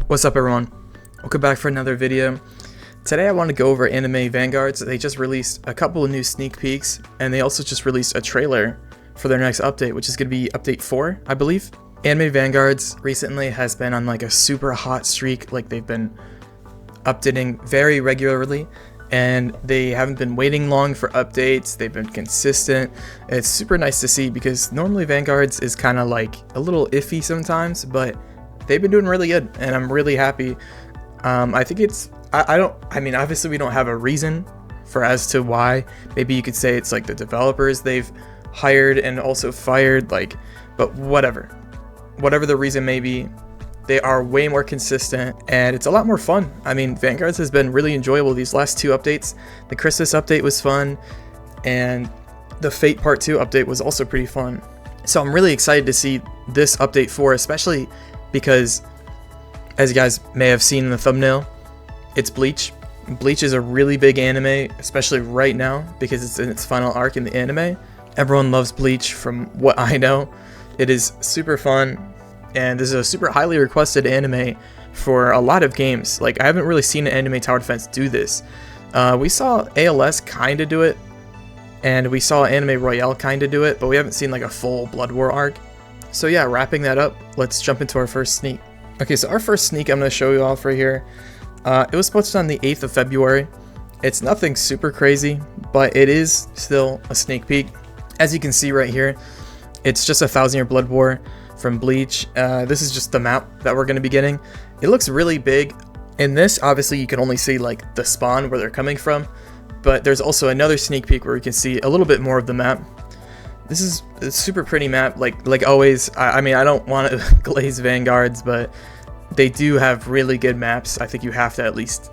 What's up everyone? Welcome back for another video. Today I want to go over anime Vanguards. They just released a couple of new sneak peeks and they also just released a trailer for their next update, which is going to be update 4, I believe. Anime Vanguards recently has been on like a super hot streak, like they've been updating very regularly and they haven't been waiting long for updates. They've been consistent. It's super nice to see because normally Vanguards is kind of like a little iffy sometimes, but they've been doing really good and I'm really happy. I think it's, I mean, obviously we don't have a reason for as to why. Maybe you could say it's like the developers they've hired and also fired, like, but whatever the reason may be, they are way more consistent and it's a lot more fun. I mean, Vanguards has been really enjoyable these last two updates. The Christmas update was fun and the Fate Part 2 update was also pretty fun. So I'm really excited to see this update 4, especially because, as you guys may have seen in the thumbnail, it's Bleach. Bleach is a really big anime, especially right now because it's in its final arc in the anime. Everyone loves Bleach from what I know. It is super fun and this is a super highly requested anime for a lot of games. Like, I haven't really seen an anime tower defense do this. We saw ALS kind of do it and we saw Anime Royale kind of do it, but we haven't seen like a full Blood War arc. So yeah, wrapping that up, let's jump into our first sneak. Okay, so our first sneak I'm going to show you off right here. It was posted on the 8th of February. It's nothing super crazy, but it is still a sneak peek. As you can see right here, it's just a 1000-year Blood War from Bleach. This is just the map that we're going to be getting. It looks really big. In this, obviously, you can only see like the spawn where they're coming from, but there's also another sneak peek where you can see a little bit more of the map. This is a super pretty map, like always. I mean, I don't want to glaze Vanguards, but they do have really good maps. I think you have to at least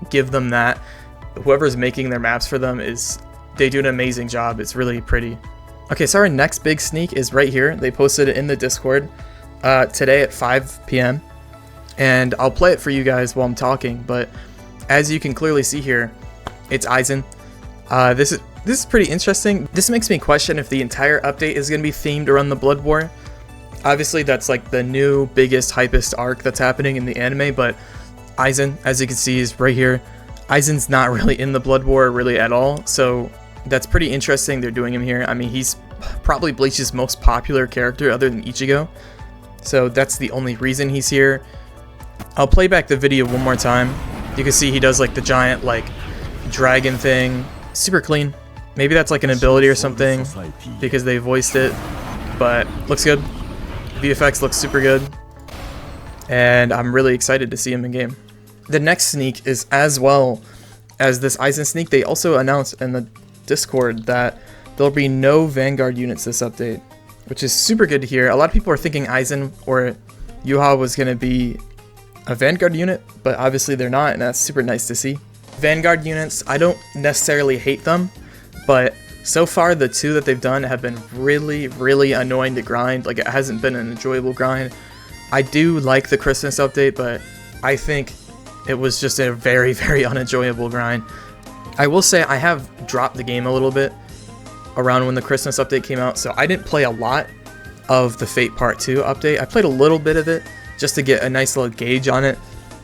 give them that. Whoever's making their maps for them they do an amazing job. It's really pretty. Okay, so our next big sneak is right here. They posted it in the Discord today at 5 p.m. And I'll play it for you guys while I'm talking, but as you can clearly see here, it's Aizen. This is pretty interesting. This makes me question if the entire update is going to be themed around the Blood War. Obviously, that's like the new, biggest, hypest arc that's happening in the anime, but Aizen, as you can see, is right here. Aizen's not really in the Blood War really at all, so that's pretty interesting they're doing him here. I mean, he's probably Bleach's most popular character other than Ichigo, so that's the only reason he's here. I'll play back the video one more time. You can see he does like the giant like dragon thing. Super clean. Maybe that's like an ability or something because they voiced it, but looks good. VFX looks super good and I'm really excited to see him in game. The next sneak is as well as this Aizen sneak. They also announced in the Discord that there'll be no Vanguard units this update, which is super good to hear. A lot of people are thinking Aizen or Yuha was going to be a Vanguard unit, but obviously they're not, and that's super nice to see. Vanguard units, I don't necessarily hate them, but so far the two that they've done have been really annoying to grind. Like, it hasn't been an enjoyable grind. I do like the Christmas update, but I think it was just a very unenjoyable grind. I will say I have dropped the game a little bit around when the Christmas update came out, so I didn't play a lot of the Fate Part 2 update. I played a little bit of it just to get a nice little gauge on it,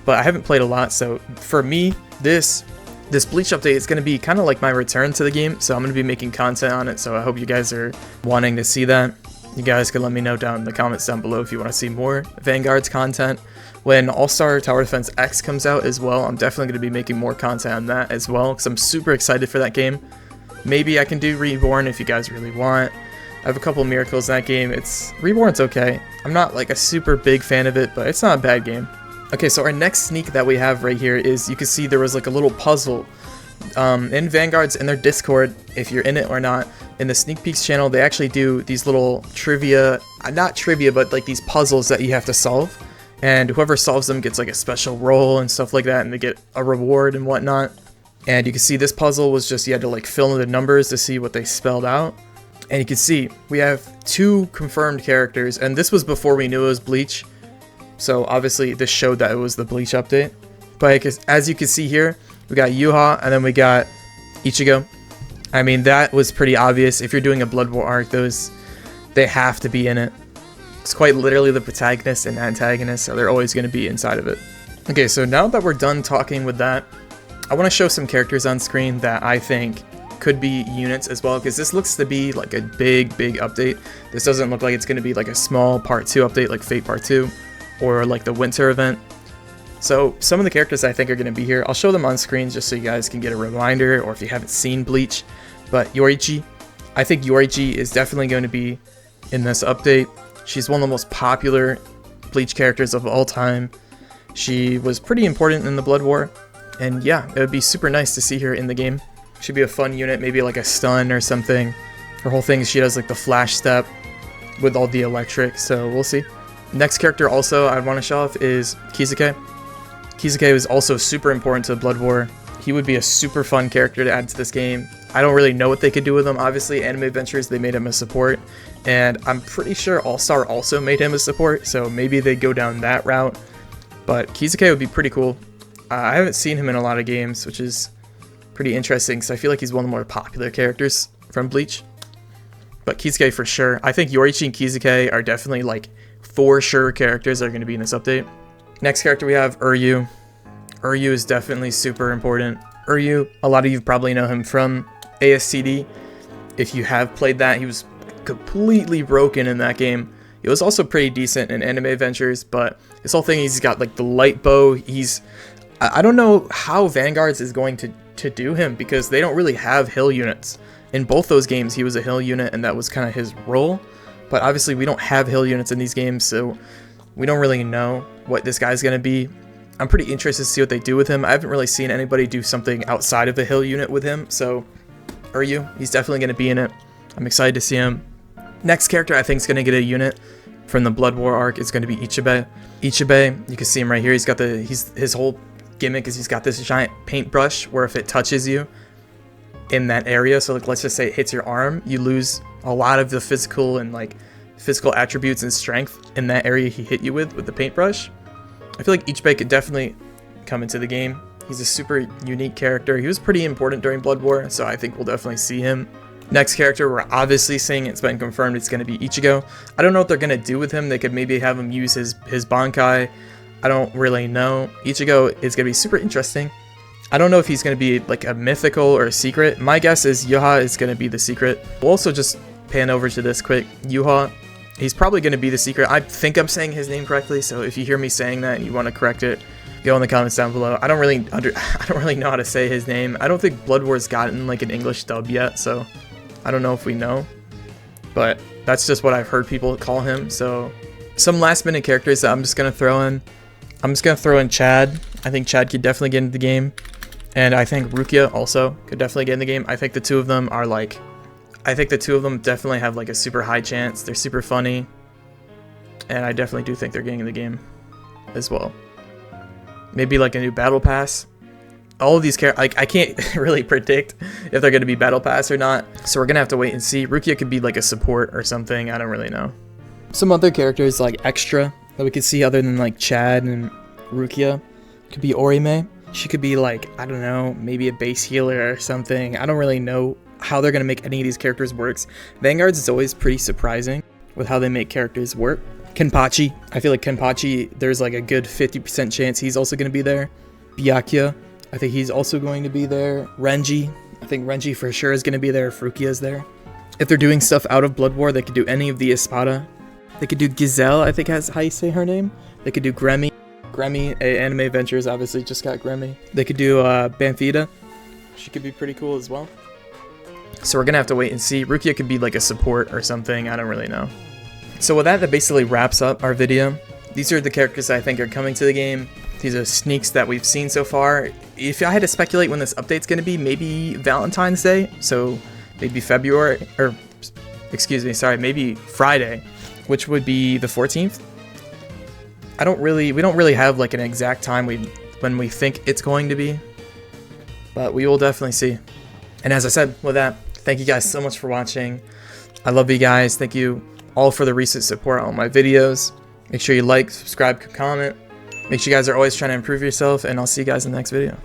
but I haven't played a lot. So for me, this Bleach update is going to be kind of like my return to the game, so I'm going to be making content on it, so I hope you guys are wanting to see that. You guys can let me know down in the comments down below if you want to see more Vanguard's content. When All-Star Tower Defense X comes out as well, I'm definitely going to be making more content on that as well, because I'm super excited for that game. Maybe I can do Reborn if you guys really want. I have a couple of miracles in that game. Reborn's okay. I'm not like a super big fan of it, but it's not a bad game. Okay, so our next sneak that we have right here is, you can see there was like a little puzzle in Vanguard's in their Discord, if you're in it or not. In the Sneak Peeks channel, they actually do these little trivia, not trivia, but like these puzzles that you have to solve. And whoever solves them gets like a special role and stuff like that, and they get a reward and whatnot. And you can see this puzzle was just, you had to like fill in the numbers to see what they spelled out. And you can see we have 2 confirmed characters, and this was before we knew it was Bleach. So obviously this showed that it was the Bleach update. But as you can see here, we got Yuha and then we got Ichigo. I mean, that was pretty obvious. If you're doing a Blood War arc, they have to be in it. It's quite literally the protagonist and antagonist, so they're always going to be inside of it. Okay, so now that we're done talking with that, I want to show some characters on screen that I think could be units as well, because this looks to be like a big update. This doesn't look like it's going to be like a small part 2 update like Fate Part 2 or like the winter event. So some of the characters I think are going to be here. I'll show them on screen just so you guys can get a reminder, or if you haven't seen Bleach. But Yoriichi, I think Yoriichi is definitely going to be in this update. She's one of the most popular Bleach characters of all time. She was pretty important in the Blood War, and yeah, it would be super nice to see her in the game. Should be a fun unit, maybe like a stun or something. Her whole thing is she does like the flash step with all the electric, so we'll see. Next character also I want to show off is Kisuke. Kisuke is also super important to Blood War. He would be a super fun character to add to this game. I don't really know what they could do with him. Obviously, Anime Adventures, they made him a support, and I'm pretty sure All-Star also made him a support, so maybe they go down that route. But Kisuke would be pretty cool. I haven't seen him in a lot of games, which is pretty interesting, because I feel like he's one of the more popular characters from Bleach. But Kisuke for sure. I think Yoriichi and Kisuke are definitely like for sure characters that are going to be in this update. Next character we have Uryu. Uryu is definitely super important. Uryu, a lot of you probably know him from astd. If you have played that, he was completely broken in that game. He was also pretty decent in Anime Adventures, but this whole thing, he's got like the light bow. I don't know how Vanguards is going to do him, because they don't really have hill units. In both those games, he was a hill unit, and that was kind of his role. But obviously, we don't have hill units in these games, so we don't really know what this guy's going to be. I'm pretty interested to see what they do with him. I haven't really seen anybody do something outside of a hill unit with him, so Uryu, he's definitely going to be in it. I'm excited to see him. Next character I think is going to get a unit from the Blood War arc is going to be Ichibei. Ichibei, you can see him right here. He's got his whole gimmick is he's got this giant paintbrush where if it touches you in that area, so like let's just say it hits your arm, you lose a lot of the physical attributes and strength in that area he hit you with the paintbrush. I feel like Ichibei could definitely come into the game. He's a super unique character. He was pretty important during Blood War, so I think we'll definitely see him. Next character, we're obviously seeing, it's been confirmed, it's going to be Ichigo. I don't know what they're going to do with him. They could maybe have him use his Bankai. I don't really know. Ichigo is going to be super interesting. I don't know if he's going to be like a mythical or a secret. My guess is Yuha is going to be the secret. We'll also just pan over to this quick. Yuha, he's probably going to be the secret. I think I'm saying his name correctly, so if you hear me saying that and you want to correct it, go in the comments down below. I don't really know how to say his name. I don't think Blood War's gotten like an English dub yet, so I don't know if we know, but that's just what I've heard people call him. So some last minute characters that I'm just going to throw in. I'm just going to throw in Chad. I think Chad could definitely get into the game. And I think Rukia also could definitely get in the game. I think the two of them definitely have like a super high chance. They're super funny. And I definitely do think they're getting in the game as well. Maybe like a new battle pass. All of these characters, I can't really predict if they're going to be battle pass or not. So we're going to have to wait and see. Rukia could be like a support or something. I don't really know. Some other characters like extra that we could see other than like Chad and Rukia could be Orime. She could be like, I don't know, maybe a base healer or something. I don't really know how they're going to make any of these characters work. Vanguards is always pretty surprising with how they make characters work. Kenpachi. I feel like Kenpachi, there's like a good 50% chance he's also going to be there. Byakuya. I think he's also going to be there. Renji. I think Renji for sure is going to be there if Rukia's there. If they're doing stuff out of Blood War, they could do any of the Espada. They could do Gazelle, I think that's how you say her name. They could do Gremmy. Gremmy, Anime Adventures obviously just got Gremmy. They could do Banfida. She could be pretty cool as well. So we're going to have to wait and see. Rukia could be like a support or something. I don't really know. So with that basically wraps up our video. These are the characters I think are coming to the game. These are sneaks that we've seen so far. If I had to speculate when this update's going to be, maybe Valentine's Day. So maybe February, or excuse me, sorry, maybe Friday, which would be the 14th. We don't really have like an exact time when we think it's going to be, but we will definitely see. And as I said, with that, thank you guys so much for watching. I love you guys. Thank you all for the recent support on my videos. Make sure you like, subscribe, comment. Make sure you guys are always trying to improve yourself, and I'll see you guys in the next video.